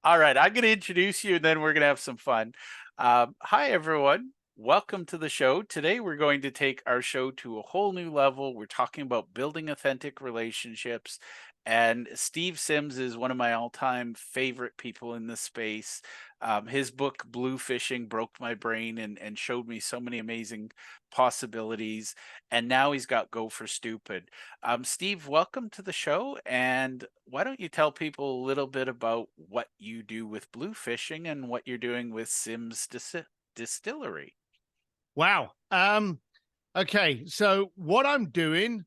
All right, I'm going to introduce you and then we're going to have some fun. Hi, everyone. Welcome to the show. Today, we're going to take our show to a whole new level. We're talking about building authentic relationships. And Steve Sims is one of my all time favorite people in this space. His book, Blue Fishing, broke my brain and showed me so many amazing possibilities. And now he's got Go for Stupid. Steve, welcome to the show. And why don't you tell people a little bit about what you do with blue fishing and what you're doing with Distillery? Wow. Okay. So what I'm doing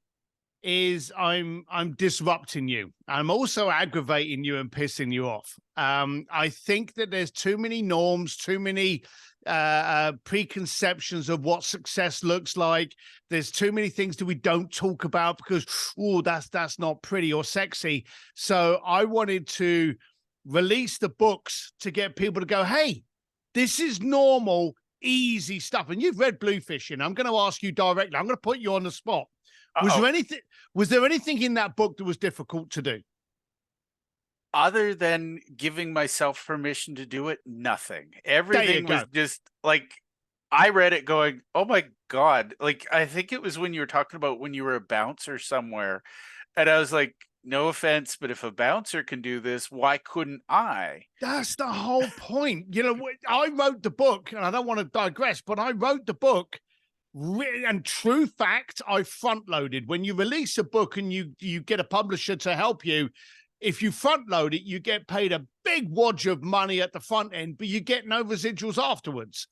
is I'm disrupting you. I'm also aggravating you and pissing you off. I think that there's too many norms, too many preconceptions of what success looks like. There's too many things that we don't talk about because that's not pretty or sexy. So I wanted to release the books to get people to go, hey, this is normal, easy stuff. And you've read Bluefishing. I'm going to ask you directly. I'm going to put you on the spot. Was there Uh-oh. anything? Was there anything in that book that was difficult to do? Other than giving myself permission to do it, nothing. There you Everything was go. just like I read it going, "Oh my god." Like I think it was when you were talking about when you were a bouncer somewhere. And I was like, "No offense, but if a bouncer can do this, why couldn't I?" That's the whole point. I wrote the book, and I don't want to digress, but I wrote the book. And true fact, I front loaded. When you release a book and you get a publisher to help you, if you front load it, you get paid a big wad of money at the front end, but you get no residuals afterwards.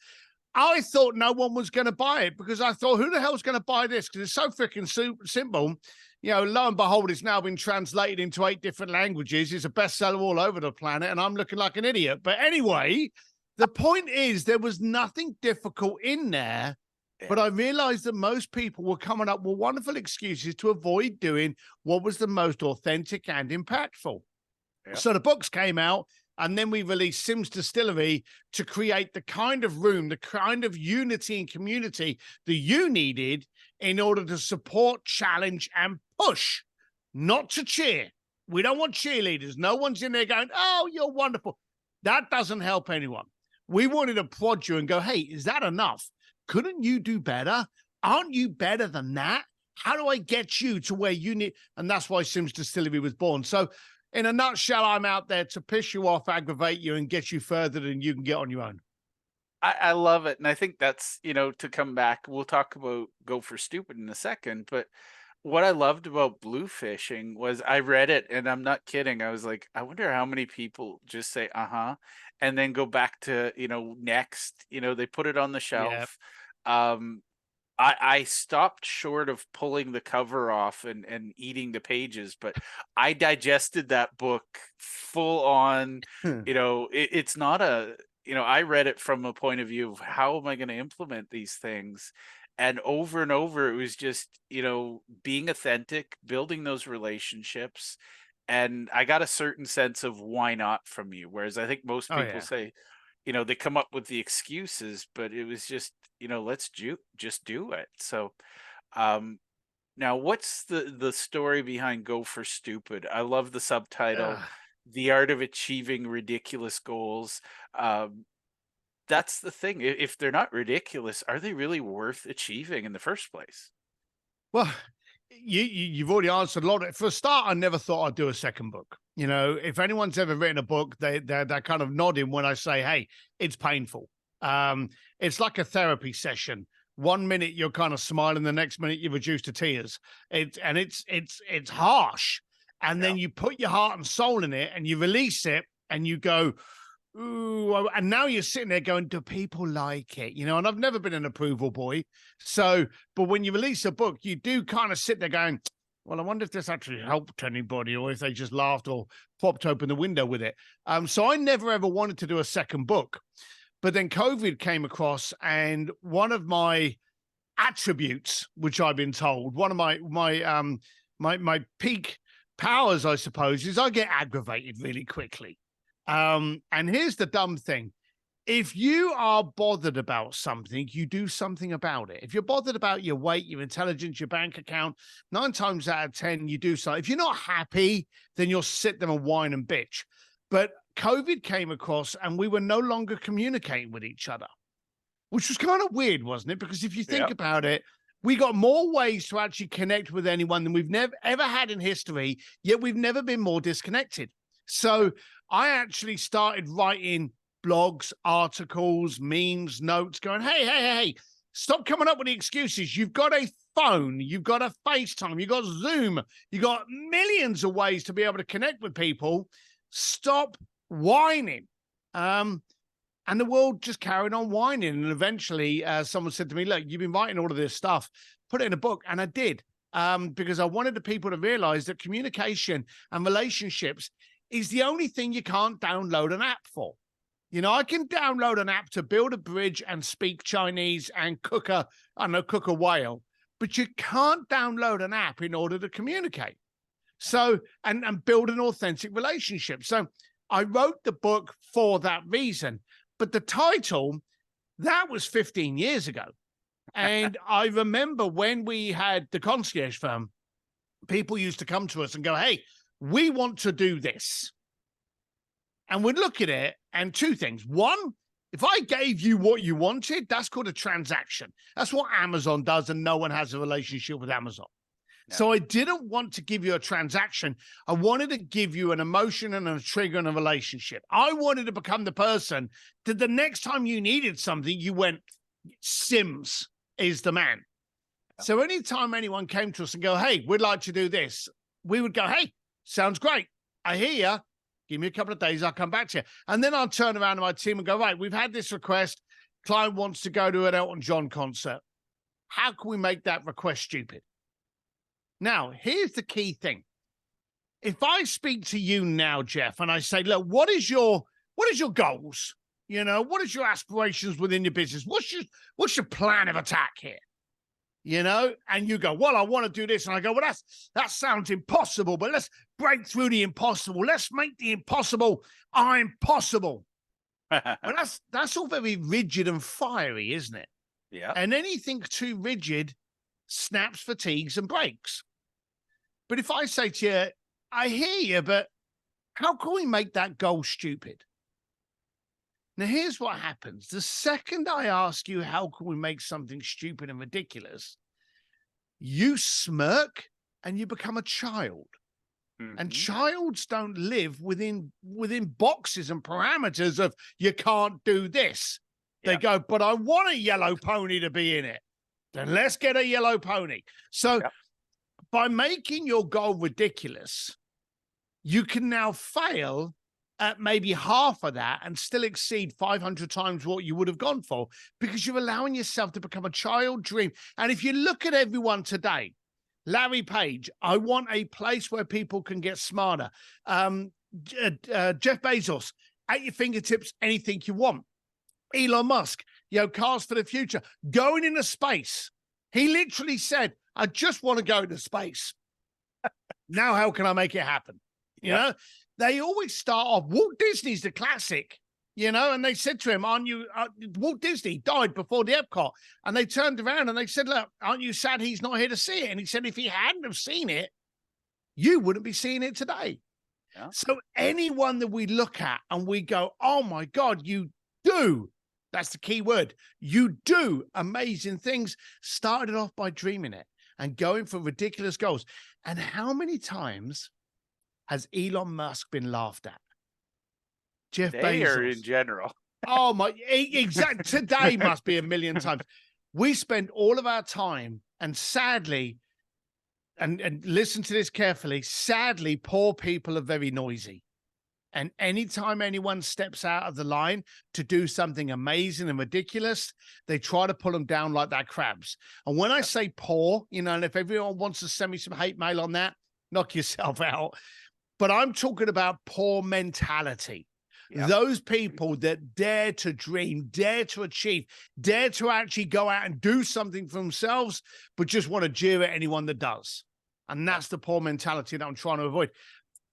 I thought no one was going to buy it because I thought, who the hell's going to buy this? Because it's so freaking simple. Lo and behold, it's now been translated into 8 different languages. It's a bestseller all over the planet, and I'm looking like an idiot. But anyway, the point is, there was nothing difficult in there. But Yeah. I realized that most people were coming up with wonderful excuses to avoid doing what was the most authentic and impactful. Yeah. So the books came out, and then we released Sims Distillery to create the kind of room, the kind of unity and community that you needed in order to support, challenge, and push, not to cheer. We don't want cheerleaders. No one's in there going, oh, you're wonderful. That doesn't help anyone. We wanted to prod you and go, hey, is that enough? Couldn't you do better? Aren't you better than that? How do I get you to where you need? And that's why Sims Distillery was born. So, in a nutshell, I'm out there to piss you off, aggravate you, and get you further than you can get on your own. I love it. And I think that's, to come back, we'll talk about Go for Stupid in a second. But what I loved about blue fishing was I read it and I'm not kidding. I was like, I wonder how many people just say, uh-huh, and then go back to, next, they put it on the Yeah. shelf. Um, I stopped short of pulling the cover off and eating the pages, but I digested that book full on. It's not I read it from a point of view of how am I going to implement these things? And over, it was just, being authentic, building those relationships. And I got a certain sense of why not from you. Whereas I think most Oh, people yeah. say, they come up with the excuses, but it was just, let's just do it. So, um, now what's the story behind Go for Stupid? I love the subtitle, Ugh. The Art of Achieving Ridiculous Goals. Um, that's the thing. If they're not ridiculous, are they really worth achieving in the first place? Well, you've already answered a lot of it. For a start, I never thought I'd do a second book. If anyone's ever written a book, they're kind of nodding when I say, "Hey, it's painful." It's like a therapy session. One minute you're kind of smiling, the next minute you're reduced to tears. It's harsh, and Yeah. then you put your heart and soul in it, and you release it, and you go, ooh, and now you're sitting there going, do people like it? And I've never been an approval boy. So, but when you release a book, you do kind of sit there going, well, I wonder if this actually helped anybody or if they just laughed or popped open the window with it. So I never ever wanted to do a second book. But then COVID came across, and one of my attributes, which I've been told, one of my peak powers, I suppose, is I get aggravated really quickly. And here's the dumb thing. If you are bothered about something, you do something about it. If you're bothered about your weight, your intelligence, your bank account, 9 times out of 10, you do something. If you're not happy, then you'll sit there and whine and bitch. But COVID came across and we were no longer communicating with each other, which was kind of weird, wasn't it? Because if you think Yep. about it, we got more ways to actually connect with anyone than we've never ever had in history, yet we've never been more disconnected. So I actually started writing blogs, articles, memes, notes, going, hey, stop coming up with the excuses. You've got a phone, you've got a FaceTime, you've got Zoom, you've got millions of ways to be able to connect with people. Stop whining. And the world just carried on whining. And eventually someone said to me, look, you've been writing all of this stuff, put it in a book. And I did, because I wanted the people to realize that communication and relationships is the only thing you can't download an app for. You know, I can download an app to build a bridge and speak Chinese and cook a whale, but you can't download an app in order to communicate. So, and build an authentic relationship. So I wrote the book for that reason. But the title, that was 15 years ago. And I remember when we had the concierge firm, people used to come to us and go, hey, we want to do this. And we'd look at it and two things. One, if I gave you what you wanted, that's called a transaction. That's what Amazon does, and no one has a relationship with Amazon. No. So I didn't want to give you a transaction. I wanted to give you an emotion and a trigger and a relationship. I wanted to become the person that the next time you needed something, you went, Sims is the man. Yeah. So anytime anyone came to us and go, hey, we'd like to do this, we would go, hey, sounds great. I hear you. Give me a couple of days. I'll come back to you. And then I'll turn around to my team and go, right, we've had this request. Client wants to go to an Elton John concert. How can we make that request stupid? Now, here's the key thing. If I speak to you now, Jeff, and I say, look, what is your goals? You know, what is your aspirations within your business? What's your plan of attack here? You know, and you go, well, I want to do this. And I go, well, that sounds impossible, but let's break through the impossible. Let's make the impossible impossible. Well, that's all very rigid and fiery, isn't it? Yeah. And anything too rigid snaps, fatigues, and breaks. But if I say to you, I hear you, but how can we make that goal stupid? Now, here's what happens. The second I ask you, how can we make something stupid and ridiculous, you smirk and you become a child. Mm-hmm. And childs don't live within boxes and parameters of you can't do this. Yeah. They go, but I want a yellow pony to be in it. Then let's get a yellow pony. So by making your goal ridiculous, you can now fail at maybe half of that and still exceed 500 times what you would have gone for, because you're allowing yourself to become a child dream. And if you look at everyone today, Larry Page, I want a place where people can get smarter. Jeff Bezos, at your fingertips, anything you want. Elon Musk, cars for the future, going into space. He literally said, I just want to go into space. Now, how can I make it happen? You know, they always start off, Walt Disney's the classic, and they said to him, aren't you, Walt Disney died before the Epcot. And they turned around and they said, look, aren't you sad he's not here to see it? And he said, if he hadn't have seen it, you wouldn't be seeing it today. Yeah. So anyone that we look at and we go, oh my God, you do. That's the key word. You do amazing things. Started off by dreaming it and going for ridiculous goals. And how many times has Elon Musk been laughed at? Jeff Bezos. Or in general. Oh my, exactly. Today must be a million times. We spend all of our time, and sadly, and listen to this carefully, sadly, poor people are very noisy. And anytime anyone steps out of the line to do something amazing and ridiculous, they try to pull them down like they're crabs. And when I say poor, and if everyone wants to send me some hate mail on that, knock yourself out. But I'm talking about poor mentality. Yep. Those people that dare to dream, dare to achieve, dare to actually go out and do something for themselves, but just want to jeer at anyone that does. And that's the poor mentality that I'm trying to avoid.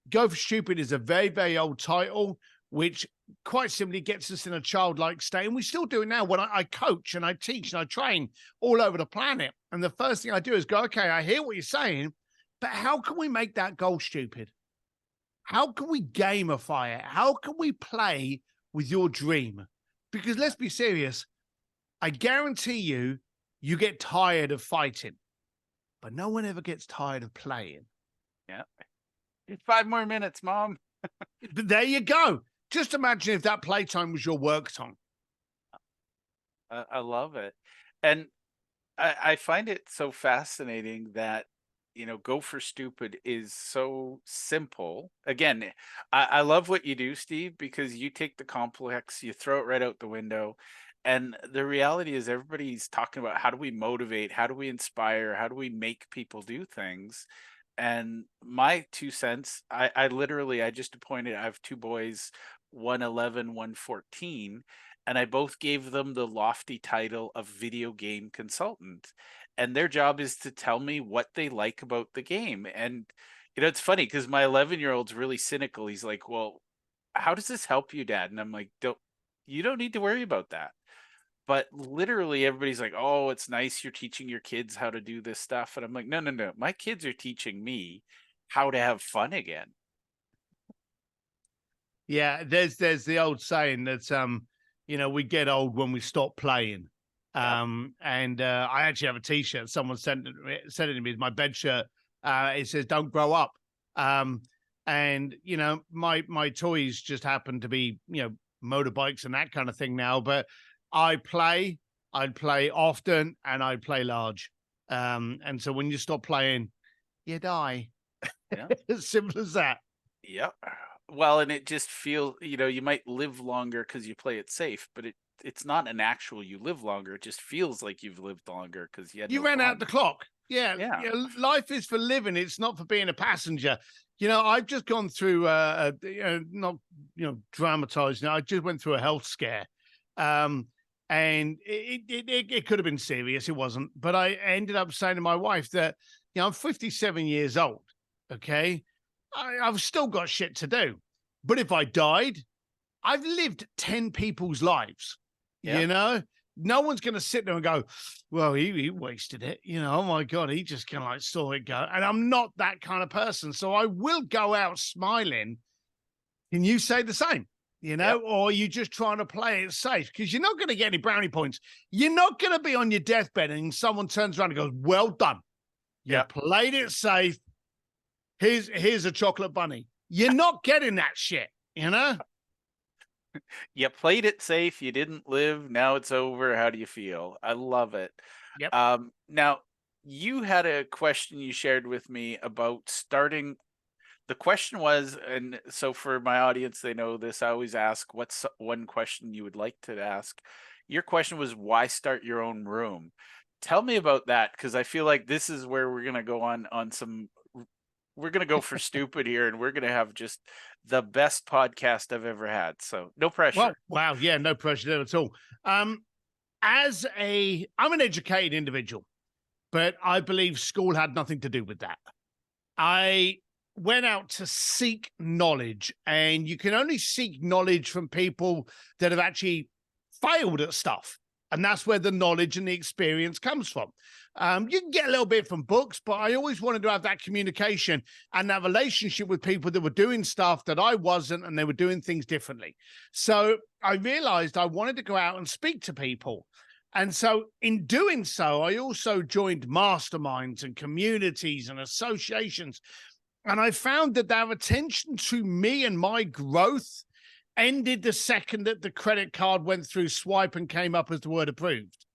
Go for Stupid is a very, very old title, which quite simply gets us in a childlike state. And we still do it now when I coach and I teach and I train all over the planet. And the first thing I do is go, okay, I hear what you're saying, but how can we make that goal stupid? how can we gamify it? How can we play with your dream? Because let's be serious. I guarantee you, you get tired of fighting, but no one ever gets tired of playing. Yeah. 5 more minutes, Mom. But there you go. Just imagine if that playtime was your work time. I love it. And I find it so fascinating that, Go for Stupid is so simple. Again, I love what you do, Steve, because you take the complex, you throw it right out the window. And the reality is, everybody's talking about how do we motivate, how do we inspire, how do we make people do things. And my 2 cents, I just appointed, I have two boys, one 11, one 14, and I both gave them the lofty title of video game consultant. And their job is to tell me what they like about the game. And, it's funny because my 11-year-old's really cynical. He's like, well, how does this help you, Dad? And I'm like, you don't need to worry about that. But literally everybody's like, "Oh, it's nice you're teaching your kids how to do this stuff." And I'm like, "No, no, no. My kids are teaching me how to have fun again." Yeah, there's the old saying that we get old when we stop playing. Yeah. And I actually have a T-shirt. Someone sent it to me. It's my bed shirt. It says "Don't grow up." And my toys just happen to be motorbikes and that kind of thing now. But I'd play often, and I'd play large. And so when you stop playing, you die. Yeah. As simple as that. Yep. Well, and it just feels, you might live longer because you play it safe, but it's not an actual you live longer. It just feels like you've lived longer because you had You no ran out fun. the clock. Yeah, Yeah. life is for living. It's not for being a passenger. I've just gone through not dramatizing. I just went through a health scare, and it could have been serious. It wasn't, but I ended up saying to my wife that I'm 57 years old. Okay, I've still got shit to do, but if I died, I've lived 10 people's lives. Yeah. No one's going to sit there and go, well, he wasted it. Oh my God, he just kind of like saw it go. And I'm not that kind of person. So I will go out smiling. Can you say the same? Yep. Or are you just trying to play it safe? Because you're not going to get any brownie points. You're not going to be on your deathbed and someone turns around and goes, well done. You Yep. played it safe. Here's a chocolate bunny. You're not getting that shit, You played it safe. You didn't live. Now it's over. How do you feel? I love it. Yep. Now, you had a question you shared with me about starting. The question was, and so for my audience, they know this. I always ask, what's one question you would like to ask? Your question was, why start your own room? Tell me about that, because I feel like this is where we're going to go on some. We're going to go for stupid here, and we're going to have just the best podcast I've ever had. So no pressure. Well, wow. Yeah, no pressure there at all. I'm an educated individual, but I believe school had nothing to do with that. I went out to seek knowledge, and you can only seek knowledge from people that have actually failed at stuff. And that's where the knowledge and the experience comes from. You can get a little bit from books, but I always wanted to have that communication and that relationship with people that were doing stuff that I wasn't, and they were doing things differently. So I realized I wanted to go out and speak to people. And so in doing so, I also joined masterminds and communities and associations. And I found that their attention to me and my growth ended the second that the credit card went through swipe and came up as the word approved.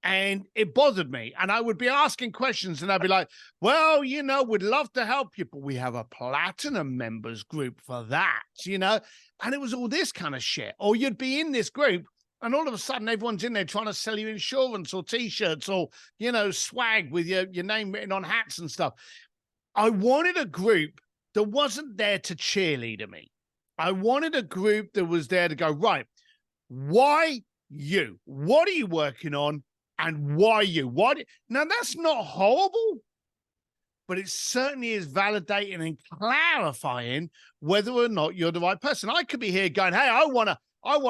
And it bothered me. And I would be asking questions and I'd be like, well, we'd love to help you, but we have a platinum members group for that, and it was all this kind of shit. Or you'd be in this group and all of a sudden everyone's in there trying to sell you insurance or T-shirts or, swag with your name written on hats and stuff. I wanted a group that wasn't there to cheerleader me. I wanted a group that was there to go, right, why you? What are you working on? And why you? Now, that's not horrible, but it certainly is validating and clarifying whether or not you're the right person. I could be here going, hey, I want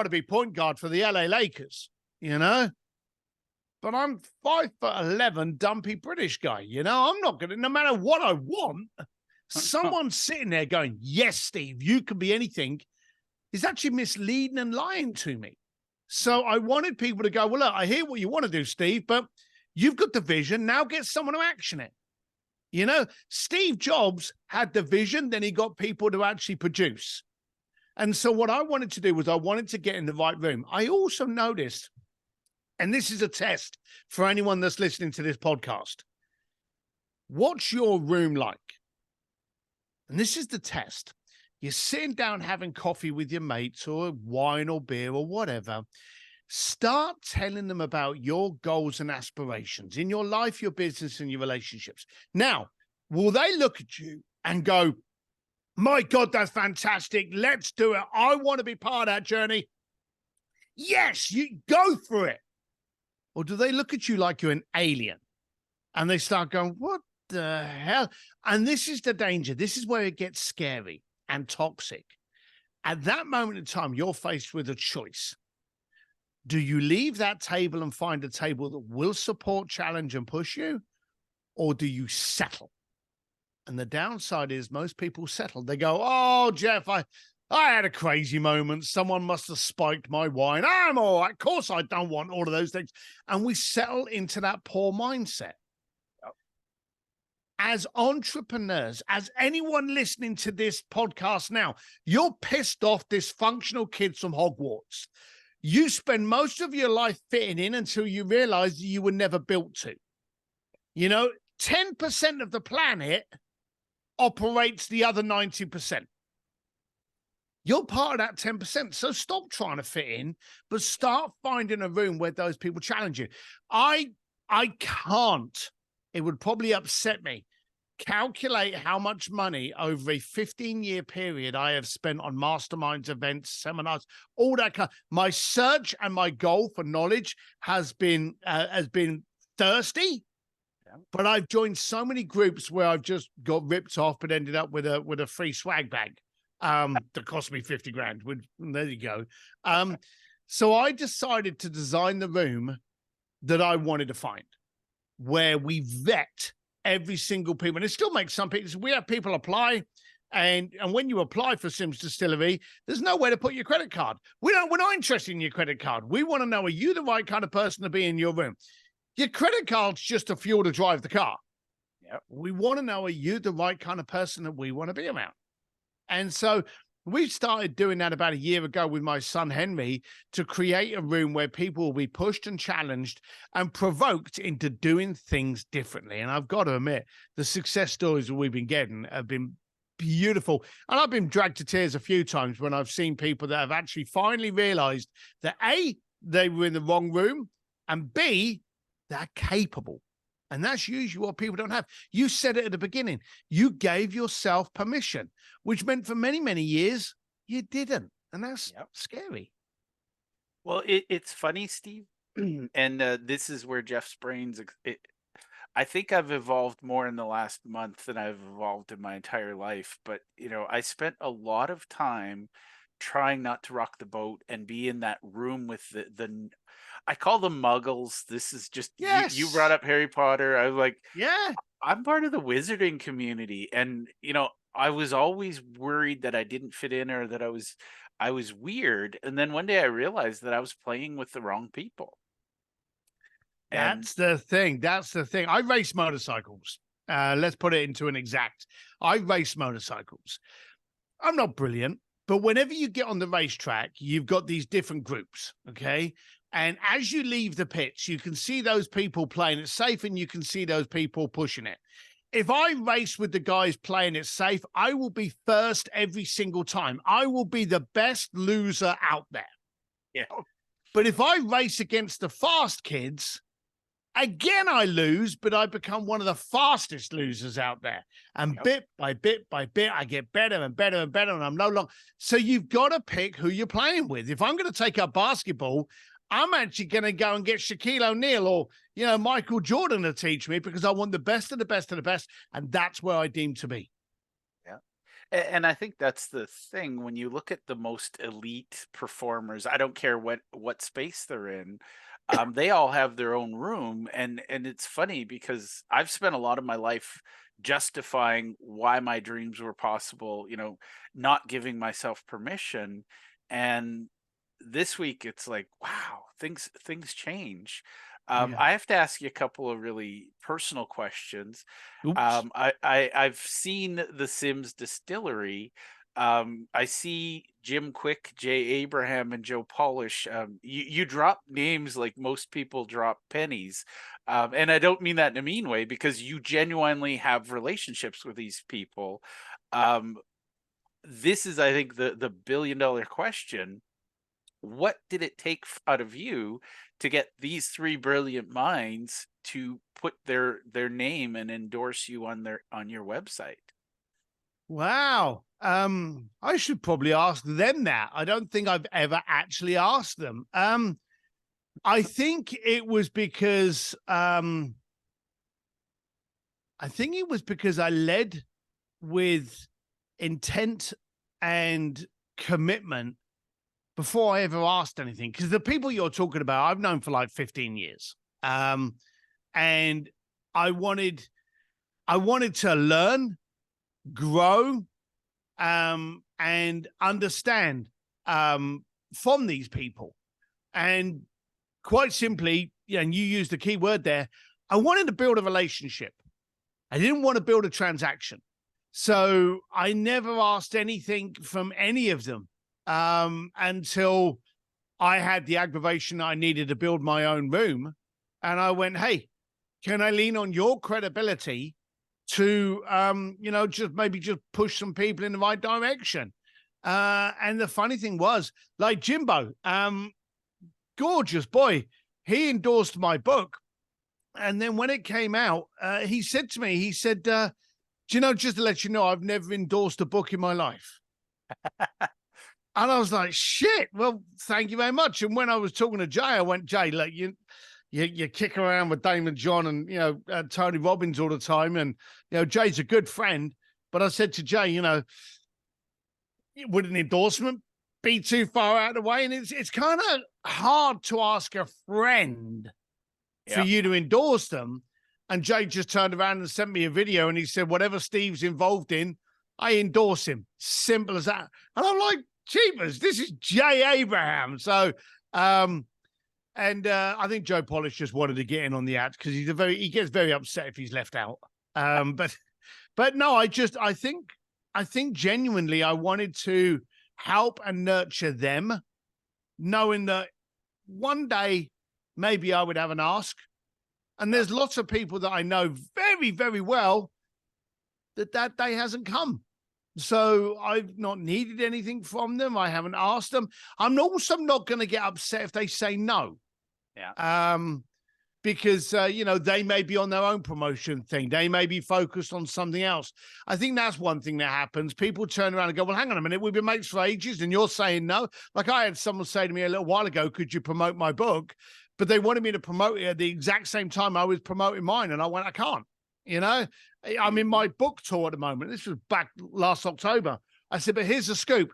to be point guard for the LA Lakers, but I'm 5'11", dumpy British guy. I'm not going to, no matter what I want, Someone sitting there going, yes, Steve, you can be anything, is actually misleading and lying to me. So I wanted people to go, well, look, I hear what you want to do, Steve, but you've got the vision. Now get someone to action it. You know, Steve Jobs had the vision, then he got people to actually produce. And so what I wanted to do was I wanted to get in the right room. I also noticed, and this is a test for anyone that's listening to this podcast, what's your room like? And this is the test. You're sitting down having coffee with your mates or wine or beer or whatever. Start telling them about your goals and aspirations in your life, your business, and your relationships. Now, will they look at you and go, my God, that's fantastic. Let's do it. I want to be part of that journey. Yes, you go for it. Or do they look at you like you're an alien and they start going, what the hell? And this is the danger. This is where it gets scary and toxic. At that moment in time, you're faced with a choice. Do you leave that table and find a table that will support, challenge, and push you? Or do you settle? And the downside is most people settle. They go, oh, Jeff, I had a crazy moment. Someone must have spiked my wine. I'm all right. Of course, I don't want all of those things. And we settle into that poor mindset. As entrepreneurs, as anyone listening to this podcast now, you're pissed off dysfunctional kids from Hogwarts. You spend most of your life fitting in until you realize you were never built to. You know, 10% of the planet operates the other 90%. You're part of that 10%. So stop trying to fit in, but start finding a room where those people challenge you. I can't, it would probably upset me, calculate how much money over a 15-year period I have spent on masterminds, events, seminars, all that kind. My search and my goal for knowledge has been thirsty, but I've joined so many groups where I've just got ripped off but ended up with a free swag bag that cost me 50 grand. There you go. So I decided to design the room that I wanted to find, where we vet every single people. And it still makes some people, we have people apply, and when you apply for Simms Distillery, there's nowhere to put your credit card. We're not interested in your credit card. We want to know, are you the right kind of person to be in your room? Your credit card's just a fuel to drive the car. Yep. We want to know, are you the right kind of person that we want to be around? And so we started doing that about a year ago with my son, Henry, to create a room where people will be pushed and challenged and provoked into doing things differently. And I've got to admit, the success stories that we've been getting have been beautiful. And I've been dragged to tears a few times when I've seen people that have actually finally realized that A, they were in the wrong room, and B, they're capable. And that's usually what people don't have. You said it at the beginning. You gave yourself permission, which meant for many, many years, you didn't. And that's scary. Well, it's funny, Steve. And this is where Jeff's brains, I think I've evolved more in the last month than I've evolved in my entire life. But, you know, I spent a lot of time trying not to rock the boat and be in that room with the I call them muggles. This is just, you brought up Harry Potter. I was like, I'm part of the wizarding community. And, you know, I was always worried that I didn't fit in or that I was weird. And then one day I realized that I was playing with the wrong people. That's the thing. That's the thing. I race motorcycles. Let's put it into an exact. I race motorcycles. I'm not brilliant, but whenever you get on the racetrack, you've got these different groups, okay? And as you leave the pits, you can see those people playing it safe and you can see those people pushing it. If I race with the guys playing it safe, I will be first every single time. I will be the best loser out there. Yeah. But if I race against the fast kids, again, I lose, but I become one of the fastest losers out there. And bit by bit by bit, I get better and better and better, and I'm no longer. So you've got to pick who you're playing with. If I'm going to take up basketball, I'm actually going to go and get Shaquille O'Neal or, you know, Michael Jordan to teach me, because I want the best of the best of the best. And that's where I deem to be. Yeah. And I think that's the thing. When you look at the most elite performers, I don't care what space they're in, they all have their own room. And it's funny because I've spent a lot of my life justifying why my dreams were possible, not giving myself permission. And this week it's like, wow, things change. Yeah. I have to ask you a couple of really personal questions. Oops. I've seen the Sims Distillery. I see Jim Quick, Jay Abraham, and Joe Polish. You drop names like most people drop pennies, and I don't mean that in a mean way, because you genuinely have relationships with these people. Um, this is, I think, the billion-dollar question. What did it take out of you to get these three brilliant minds to put their name and endorse you on your website? Wow. I should probably ask them that. I don't think I've ever actually asked them. I think it was because I led with intent and commitment before I ever asked anything. Because the people you're talking about, I've known for like 15 years. And I wanted to learn, grow, and understand from these people. And quite simply, and you used the key word there, I wanted to build a relationship. I didn't want to build a transaction. So I never asked anything from any of them until I had the aggravation I needed to build my own room. And I went, hey, can I lean on your credibility to, just push some people in the right direction? And the funny thing was, like Jimbo, gorgeous boy, he endorsed my book. And then when it came out, he said to me, just to let you know, I've never endorsed a book in my life. And I was like, shit, well, thank you very much. And when I was talking to Jay, I went, Jay, look, you kick around with Damon John and, Tony Robbins all the time. And, Jay's a good friend. But I said to Jay, would an endorsement be too far out of the way? And it's kind of hard to ask a friend for Yeah. you to endorse them. And Jay just turned around and sent me a video and he said, whatever Steve's involved in, I endorse him. Simple as that. And I'm like, jeepers, this is Jay Abraham. So, I think Joe Polish just wanted to get in on the act because he gets very upset if he's left out. But no, I think genuinely I wanted to help and nurture them, knowing that one day maybe I would have an ask. And there's lots of people that I know very, very well that day hasn't come. So I've not needed anything from them. I haven't asked them. I'm also not going to get upset if they say no. Yeah. Because they may be on their own promotion thing. They may be focused on something else. I think that's one thing that happens. People turn around and go, well, hang on a minute, we've been mates for ages and you're saying no. Like I had someone say to me a little while ago, could you promote my book? But they wanted me to promote it at the exact same time I was promoting mine. And I went, I can't, I'm in my book tour at the moment. This was back last October. I said, but here's the scoop.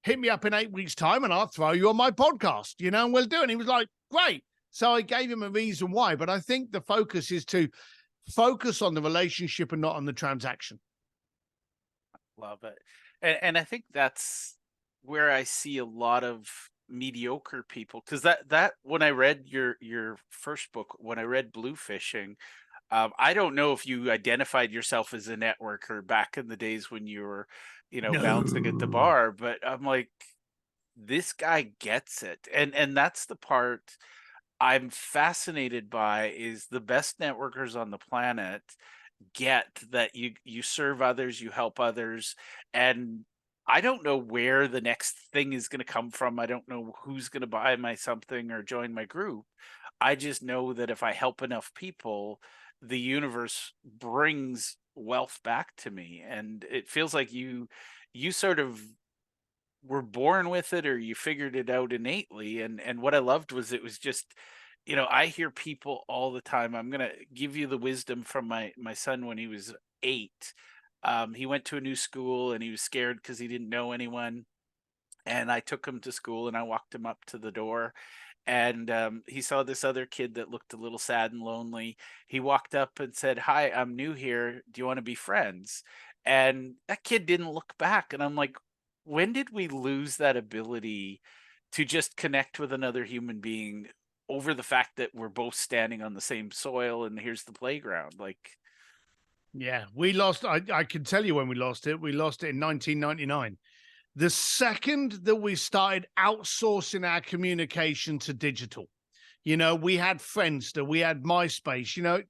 Hit me up in 8 weeks' time and I'll throw you on my podcast, and we'll do it. And he was like, great. So I gave him a reason why. But I think the focus is to focus on the relationship and not on the transaction. Love it. And I think that's where I see a lot of mediocre people, because that when I read your first book, when I read Blue Fishing, I don't know if you identified yourself as a networker back in the days when you were, bouncing at the No. bar, but I'm like, this guy gets it. And that's the part I'm fascinated by, is the best networkers on the planet get that you serve others, you help others, and I don't know where the next thing is going to come from. I don't know who's going to buy my something or join my group. I just know that if I help enough people, the universe brings wealth back to me, and it feels like you sort of were born with it, or you figured it out innately. And what I loved was, it was just, I hear people all the time. I'm gonna give you the wisdom from my son when he was 8. He went to a new school and he was scared because he didn't know anyone. And I took him to school and I walked him up to the door. and he saw this other kid that looked a little sad and lonely. He walked up and said, "Hi, I'm new here. Do you want to be friends?" And that kid didn't look back. And I'm like, when did we lose that ability to just connect with another human being over the fact that we're both standing on the same soil and here's the playground? Like, Yeah, we lost. I can tell you when we lost it. We lost it in 1999. The second that we started outsourcing our communication to digital, we had Friendster, we had MySpace.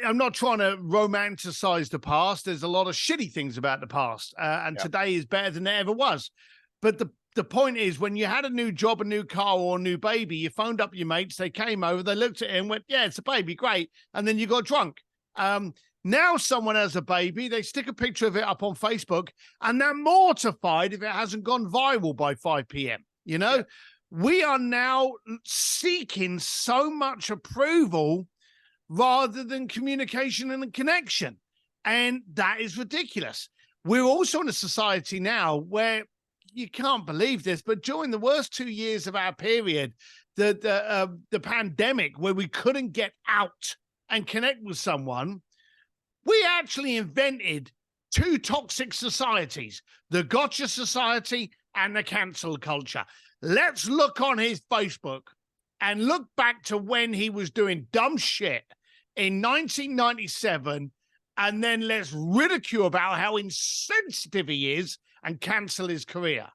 I'm not trying to romanticize the past. There's a lot of shitty things about the past, and yeah, today is better than it ever was. But the point is, when you had a new job, a new car, or a new baby, you phoned up your mates. They came over, they looked at it and went, "Yeah, it's a baby, great," and then you got drunk. Now someone has a baby, they stick a picture of it up on Facebook, and they're mortified if it hasn't gone viral by 5 p.m. yeah, We are now seeking so much approval rather than communication and connection. And that is ridiculous. We're also in a society now where you can't believe this, but during the worst 2 years of our period, the pandemic, where we couldn't get out and connect with someone, we actually invented two toxic societies: the gotcha society and the cancel culture. Let's look on his Facebook and look back to when he was doing dumb shit in 1997, and then let's ridicule about how insensitive he is and cancel his career.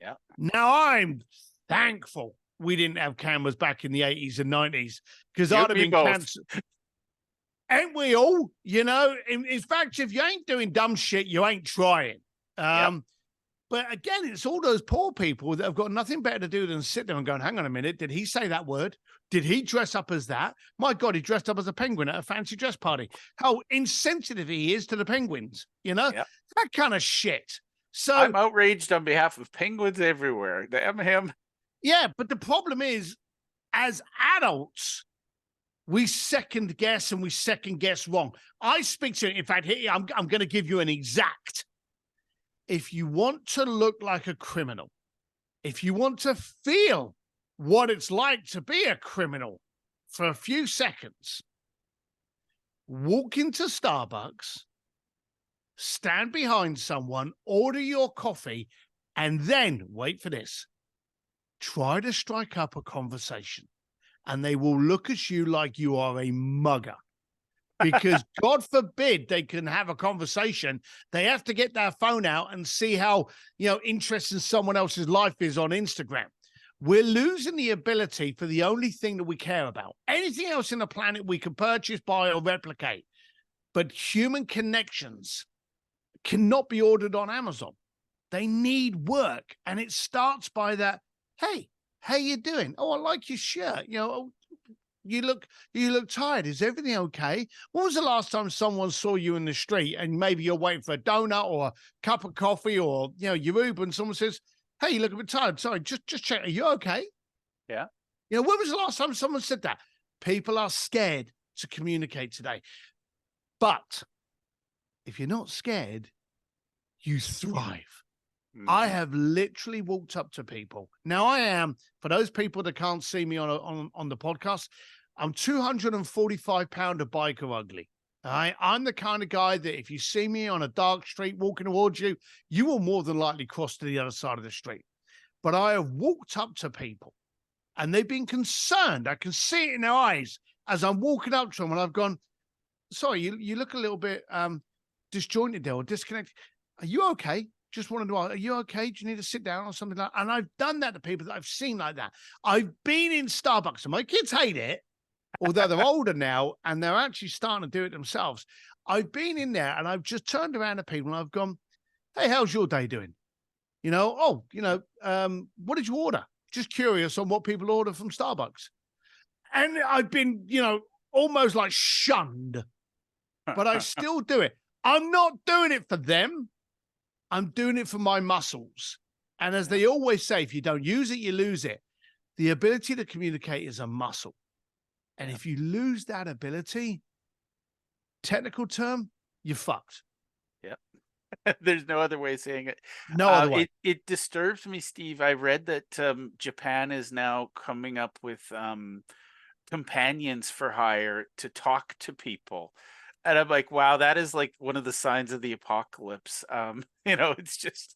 yeah. Now, I'm thankful we didn't have cameras back in the 80s and 90s, because You I'd and have me been both. cancelled. Ain't we all? In fact, if you ain't doing dumb shit, you ain't trying. Yep. But again, it's all those poor people that have got nothing better to do than sit there and going, "Hang on a minute, did he say that word? Did he dress up as that? My God, he dressed up as a penguin at a fancy dress party." How insensitive he is to the penguins, Yep. that kind of shit. So, I'm outraged on behalf of penguins everywhere. Damn him. yeah, but the problem is, as adults, we second guess and we second guess wrong. I speak to, in fact, here, I'm going to give you an exact. If you want to look like a criminal, if you want to feel what it's like to be a criminal for a few seconds, walk into Starbucks, stand behind someone, order your coffee, and then wait for this. Try to strike up a conversation, and they will look at you like you are a mugger. Because God forbid they can have a conversation. They have to get their phone out and see how, interesting someone else's life is on Instagram. We're losing the ability for the only thing that we care about. Anything else in the planet we can purchase, buy, or replicate. But human connections cannot be ordered on Amazon. They need work. And it starts by that, "Hey, how you doing? Oh, I like your shirt. You look tired. Is everything okay? When was the last time someone saw you in the street and maybe you're waiting for a donut or a cup of coffee, or your Uber, and someone says, 'Hey, you look a bit tired. Sorry, just check. Are you okay?'" Yeah. When was the last time someone said that? People are scared to communicate today. But if you're not scared, you thrive. I Mhm. have literally walked up to people. Now, for those people that can't see me on the podcast, I'm 245 pounds of biker ugly. All right. I'm the kind of guy that if you see me on a dark street walking towards you, you will more than likely cross to the other side of the street. But I have walked up to people and they've been concerned. I can see it in their eyes as I'm walking up to them, and I've gone, "Sorry, you look a little bit disjointed there or disconnected. Are you okay? Just wanted to ask, are you okay? Do you need to sit down or something like that?" And I've done that to people that I've seen like that. I've been in Starbucks, and my kids hate it, although they're older now and they're actually starting to do it themselves. I've been in there and I've just turned around to people and I've gone, "Hey, how's your day doing? What did you order?" Just curious on what people order from Starbucks. And I've been, almost like shunned, but I still do it. I'm not doing it for them. I'm doing it for my muscles. And as Yeah. they always say, if you don't use it, you lose it. The ability to communicate is a muscle. And Yeah. if you lose that ability, technical term, you're fucked. Yeah. There's no other way of saying it. No other way. It disturbs me, Steve. I read that Japan is now coming up with companions for hire to talk to people. And I'm like, wow, that is like one of the signs of the apocalypse. It's just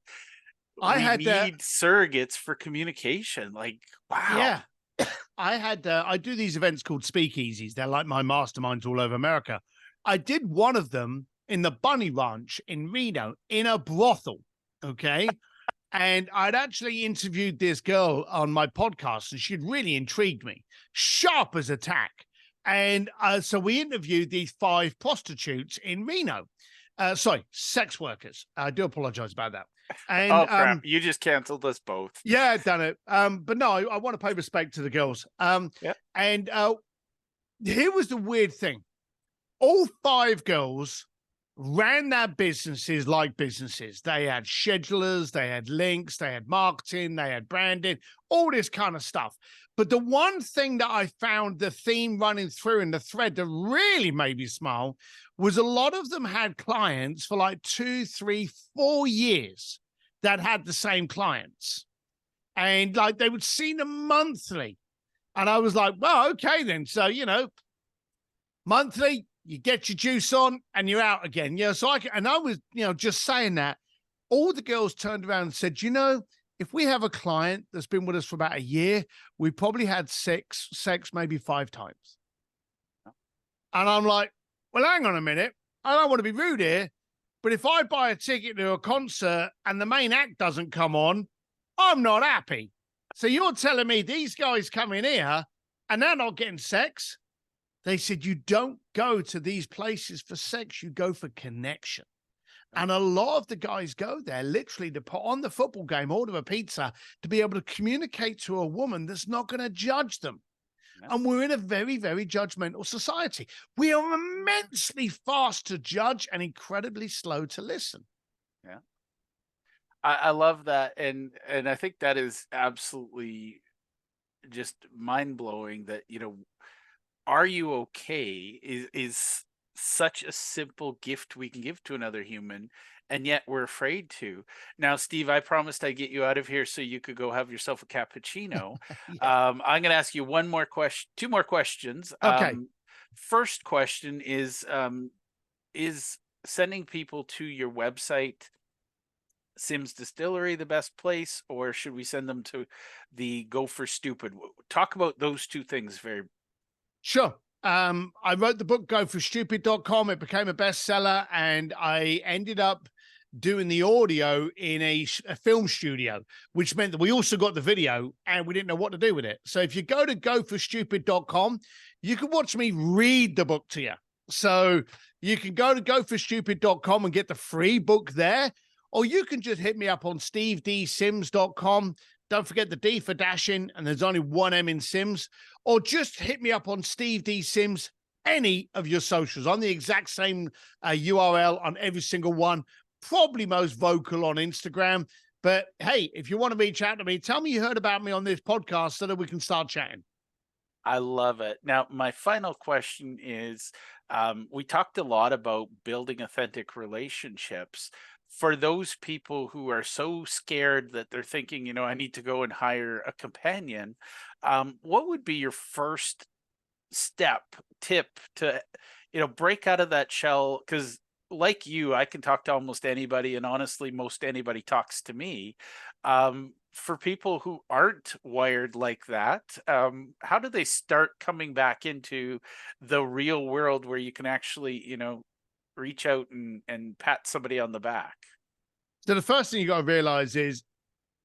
I we had need surrogates for communication. Like, wow. yeah, I do these events called speakeasies. They're like my masterminds all over America. I did one of them in the Bunny Ranch in Reno in a brothel. Okay. And I'd actually interviewed this girl on my podcast, and she'd really intrigued me, sharp as a tack. And so we interviewed these 5 prostitutes in Reno. Sorry, sex workers. I do apologize about that. And Oh crap! You just canceled us both. yeah, done it. But no, I want to pay respect to the girls. Yeah. And here was the weird thing: all 5 girls ran their businesses like businesses. They had schedulers, they had links, they had marketing, they had branding, all this kind of stuff. But the one thing that I found the theme running through in the thread that really made me smile was a lot of them had clients for like 2, 3, 4 years that had the same clients. And like they would see them monthly. And I was like, well, okay, then. So, monthly, you get your juice on and you're out again. So I was, just saying that. All the girls turned around and said, if we have a client that's been with us for about a year, we probably had sex maybe 5 times. And I'm like, well, hang on a minute. I don't want to be rude here, but if I buy a ticket to a concert and the main act doesn't come on, I'm not happy. So you're telling me these guys come in here and they're not getting sex? They said, you don't go to these places for sex, you go for connection. And a lot of the guys go there literally to put on the football game, order a pizza, to be able to communicate to a woman that's not going to judge them. Yeah. And we're in a very, very judgmental society. We are immensely fast to judge and incredibly slow to listen. Yeah. I love that. And I think that is absolutely just mind blowing that, are you okay is such a simple gift we can give to another human, and yet we're afraid to. Now, Steve, I promised I'd get you out of here so you could go have yourself a cappuccino. Yeah. I'm going to ask you two more questions. Okay. First question is sending people to your website, Simms Distillery, the best place, or should we send them to the Go for Stupid? Talk about those two things very. Sure. I wrote the book GoForStupid.com. It became a bestseller, and I ended up doing the audio in a film studio, which meant that we also got the video and we didn't know what to do with it. So if you go to GoForStupid.com, you can watch me read the book to you. So you can go to GoForStupid.com and get the free book there, or you can just hit me up on SteveDSimms.com. Don't forget the D for dashing, and there's only 1 M in Simms. Or just hit me up on Steve D Simms, any of your socials. On the exact same URL on every single one. Probably most vocal on Instagram. But hey, if you want to reach out to me, tell me you heard about me on this podcast so that we can start chatting. I love it. Now, my final question is, we talked a lot about building authentic relationships. For those people who are so scared that they're thinking, I need to go and hire a companion, what would be your first tip to, break out of that shell? Because like you, I can talk to almost anybody, and honestly, most anybody talks to me. For people who aren't wired like that, how do they start coming back into the real world where you can actually, reach out and pat somebody on the back? So the first thing you got to realize is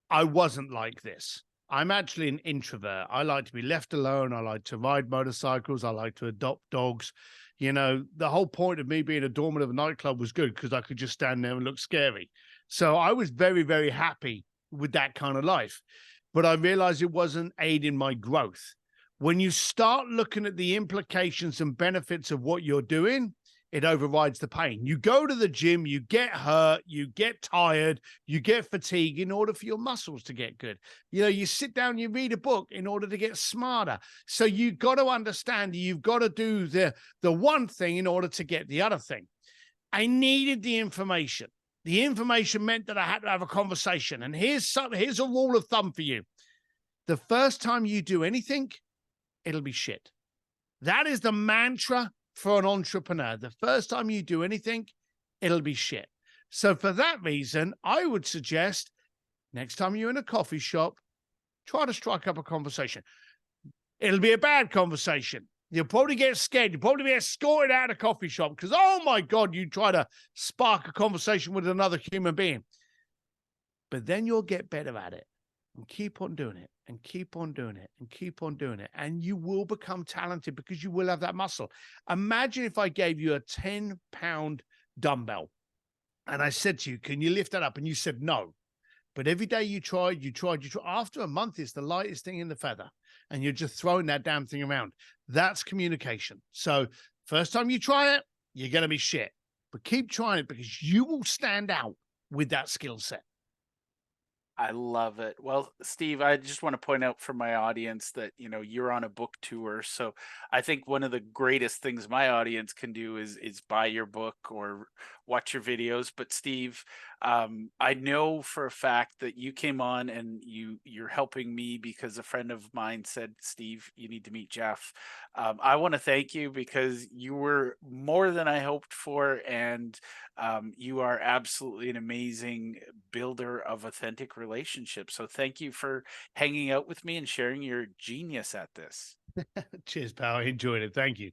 I wasn't like this. I'm actually an introvert. I like to be left alone. I like to ride motorcycles. I like to adopt dogs. The whole point of me being a doorman of a nightclub was good because I could just stand there and look scary. So I was very, very happy with that kind of life. But I realized it wasn't aiding my growth. When you start looking at the implications and benefits of what you're doing, it overrides the pain. You go to the gym, you get hurt, you get tired, you get fatigued in order for your muscles to get good. You sit down, you read a book in order to get smarter. So you've got to understand you've got to do the one thing in order to get the other thing. I needed the information. The information meant that I had to have a conversation. And here's a rule of thumb for you. The first time you do anything, it'll be shit. That is the mantra for an entrepreneur. The first time you do anything, it'll be shit. So for that reason, I would suggest next time you're in a coffee shop, try to strike up a conversation. It'll be a bad conversation. You'll probably get scared. You'll probably be escorted out of a coffee shop because, oh my God, you try to spark a conversation with another human being. But then you'll get better at it and keep on doing it and keep on doing it and keep on doing it. And you will become talented because you will have that muscle. Imagine if I gave you a 10-pound dumbbell and I said to you, can you lift that up? And you said no. But every day you tried. After a month, it's the lightest thing in the feather. And you're just throwing that damn thing around. That's communication. So first time you try it, you're going to be shit. But keep trying it because you will stand out with that skill set. I love it. Well, Steve, I just want to point out for my audience that, you're on a book tour. So I think one of the greatest things my audience can do is buy your book or watch your videos. But Steve, I know for a fact that you came on and you're helping me because a friend of mine said, Steve, you need to meet Jeff. I want to thank you because you were more than I hoped for, and you are absolutely an amazing builder of authentic relationships. So thank you for hanging out with me and sharing your genius at this. Cheers, pal. I enjoyed it. Thank you.